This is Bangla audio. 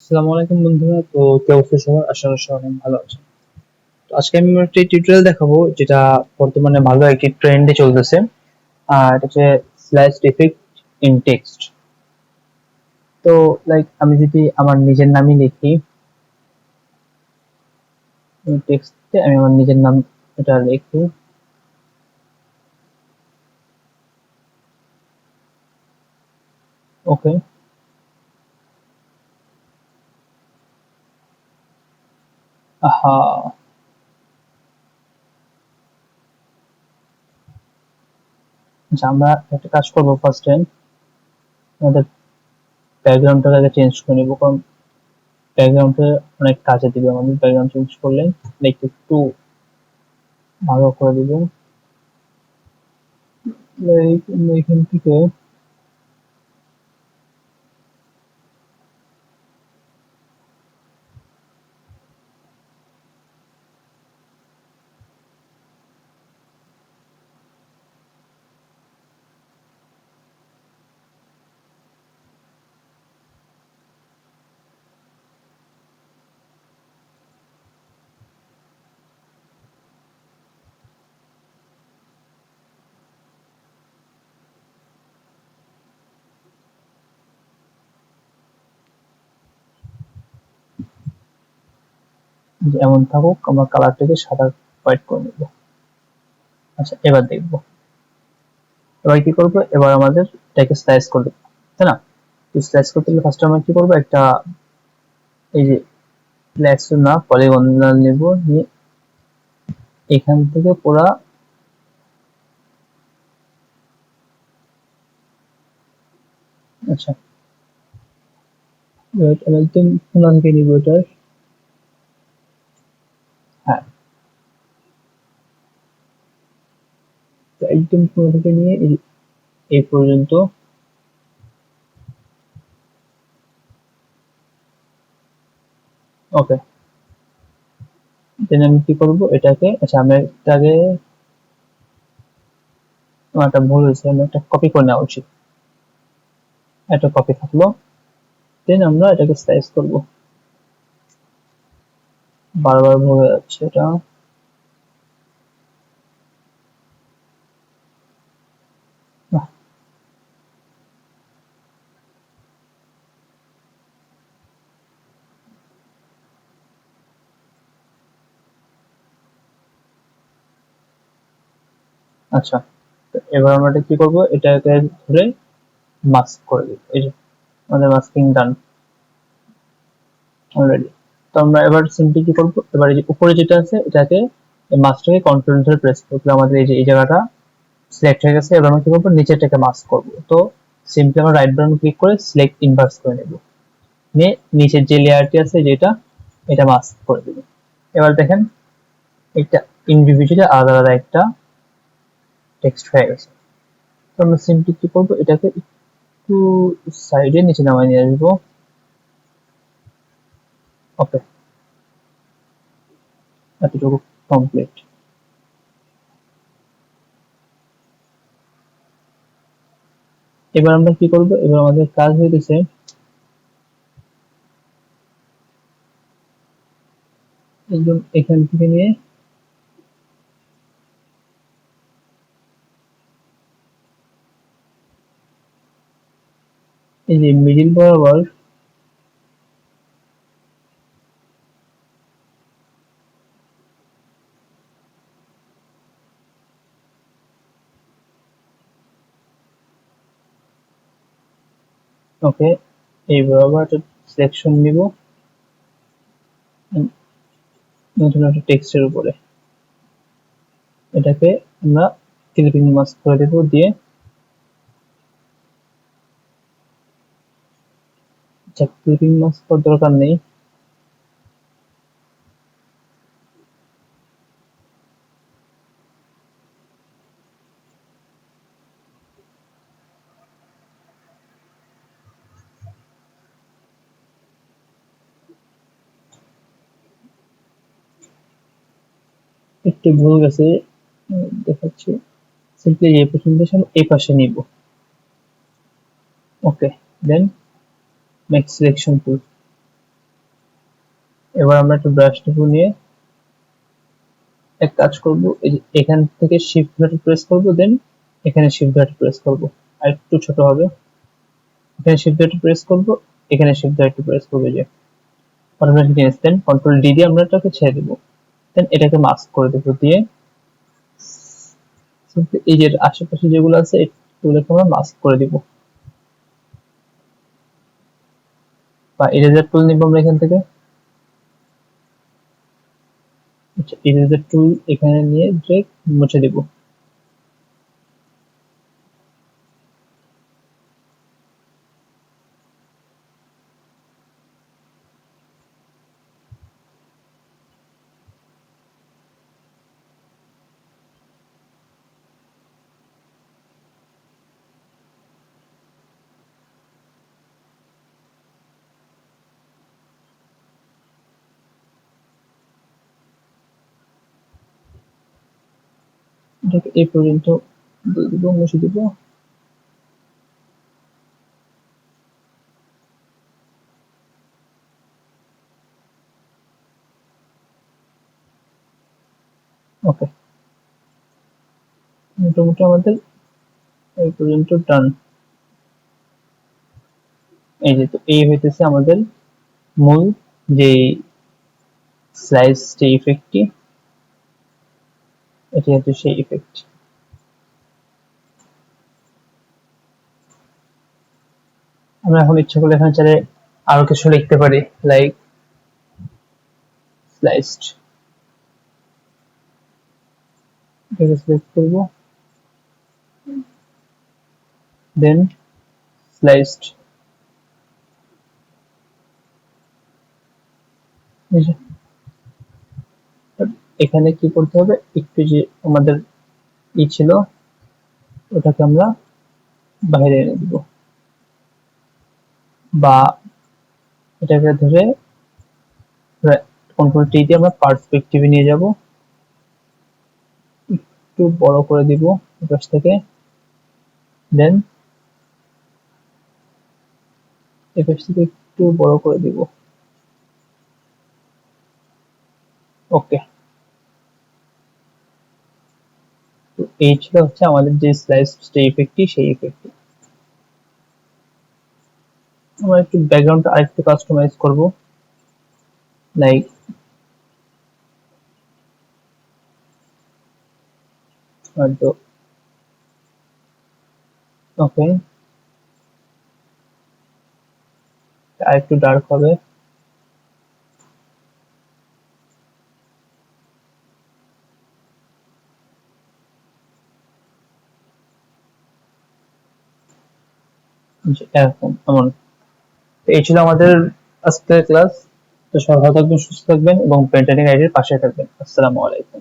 আসসালামু আলাইকুম বন্ধুরা। তো কি অবস্থা সবার? আশা করি সবাই অনেক ভালো আছেন। তো আজকে আমি একটি টিউটোরিয়াল দেখাবো যেটা বর্তমানে ভালো একটি ট্রেন্ডে চলতেছে। আর এটা হচ্ছে স্ল্যাশ ইফেক্ট ইন টেক্সট। তো লাইক আমি যদি আমার নিজের নামই লিখি, টেক্সটে আমি আমার নিজের নাম এটা লিখি। ওকে, আহা, আচ্ছা আমরা একটা কাজ করবো। ফার্স্টে আমাদের ব্যাকগ্রাউন্ডটা আগে চেঞ্জ করে নিবো, কারণ ব্যাকগ্রাউন্ডে অনেক কাজে দিবে। আমাদের ব্যাকগ্রাউন্ড চেঞ্জ করলে লাইক একটু ভালো করে দিবে। লাইক এখান থেকে যে এমন থাকুক, আমরা কালারটাকে সাদা হোয়াইট করে নেব। আচ্ছা, এবার দেখবো। এবার কি করবো? এবার আমাদের এটাকে স্লাইস করে দেবো, তাই না? স্লাইস করতে গেলে ফার্স্ট আমরা কি করবো, একটা এই যে স্লাইস না পলিগন নেব, নিয়ে এখান থেকে পুরা আচ্ছা আমি একদম কোনা থেকে নিব এটার। হ্যাঁ, তো একদম কোনা থেকে নিয়ে এই পর্যন্ত। ওকে, দেন আমি কি করবো এটাকে, আচ্ছা আমি এটাকে, আমার একটা ভুল হয়েছে, আমি একটা কপি করে নেওয়া উচিত। একটা কপি থাকলো, দেন আমরা এটাকে স্লাইস করবো। বারবার ভুল হয়ে যাচ্ছে এটা। আচ্ছা, তো এবার আমরা এটা কি করবো, এটাকে ধরে মাস্ক করে দিব। এই যে আমাদের মাস্কিং ডান অলরেডি। তো আমরা এবার সিম্পলি কি করবো, এবার এই যে উপরে যেটা আছে এটাকে, এই মাস্কটাকে কন্ট্রোল ধরে প্রেস করলে আমাদের এই যে এই জায়গাটা সিলেক্ট হয়ে গেছে। এবার আমরা কি করবো, নিচেরটাকে মাস্ক করবো। তো সিম্পলি আমরা রাইট বাটন ক্লিক করে সিলেক্ট ইনভার্স করে নেব, নিয়ে নিচের যে লেয়ারটি আছে যেটা, এটা মাস্ক করে দেব। এবার দেখেন একটা ইন্ডিভিজুয়ালি আলাদা আলাদা একটা টেক্সট হয়ে গেছে। তো আমরা সিম্পলি কি করবো, এটাকে একটু সাইডে নিচে নামায় নিয়ে আসবো। ওকে, এতটুকু কমপ্লিট। এবার আমরা কি করবো, এবার আমাদের কাজ হইতেছে একদম এখান থেকে নিয়ে এই যে মিডিল বরাবর। ওকে, এই বরাবর একটা সিলেকশন নিব নতুন একটা টেক্সটের উপরে। এটাকে আমরা ক্লিপিং মাস্ক করে দেব, দিয়ে আচ্ছা ক্লিপিং মাস্ক করার দরকার নেই। একটু ভুল গেছে, দেখাচ্ছি। সিম্পলি এই প্রেজেন্টেশন এই পাশে নিব। ওকে, দেন নেক্সট সিলেকশন টুল। এবার আমরা একটু ব্রাশ টিপু নিয়ে এক কাজ করব, এই যে এখান থেকে শিফট বাটন প্রেস করব, দেন এখানে শিফট বাটন প্রেস করব, আর একটু ছোট হবে। এখানে শিফট বাটন প্রেস করব, এখানে শিফট বাটন প্রেস করব, যে অটোমেটিক ইনস্ট্যান্ট কন্ট্রোল ডি দিয়ে আমরা এটাকে ছেড়ে দেব, দেন এটাকে মাস্ক করে দেব দিয়ে এই যে আশেপাশে যেগুলো আছে এগুলোকে আমরা মাস্ক করে দিব, বা ইরেজার টুল নিব আমরা এখান থেকে। আচ্ছা, ইরেজার টুল এখানে নিয়ে ডিরেক্ট মুছে দিব। এটাকে এই পর্যন্ত দিয়ে দিব, মুছে দিব। ওকে, মোটামুটি আমাদের এই পর্যন্ত ডান। এই যে, তো এই হইতেছে আমাদের মূল যে স্লাইস যে ইফেক্টটি, এটি হচ্ছে সেই ইফেক্ট। আমরা এখন ইচ্ছা করলে এখানে চাইলে আরো কিছু লিখতে পারি, লাইক স্লাইসড, এটাকে সিলেক্ট করব, দেন স্লাইসড। এখানে কি করতে হবে, একটু যে আমাদের ই ছিল ওটাকে আমরা বাইরে এনে দিব, বা এটাকে ধরে কন্ট্রোল টি দিয়ে আমরা পার্সপেক্টিভে নিয়ে যাব, একটু বড় করে দিব এপাশ থেকে, দেন এপাশ থেকে একটু বড় করে দিব। ওকে, তো এই ছিল হচ্ছে আমাদের যে স্লাইস যে ইফেক্টটি, সেই ইফেক্টটি। আমরা একটু ব্যাকগ্রাউন্ডটা আরেকটু কাস্টমাইজ করব, লাইক হয়তো, ওকে, আরেকটু ডার্ক হবে। এরকম এমন। তো এই ছিল আমাদের আজকের ক্লাস। তো সবাই ভালো থাকবেন, সুস্থ থাকবেন এবং পেন্টানিক আইডির পাশে থাকবেন। আসসালামু আলাইকুম।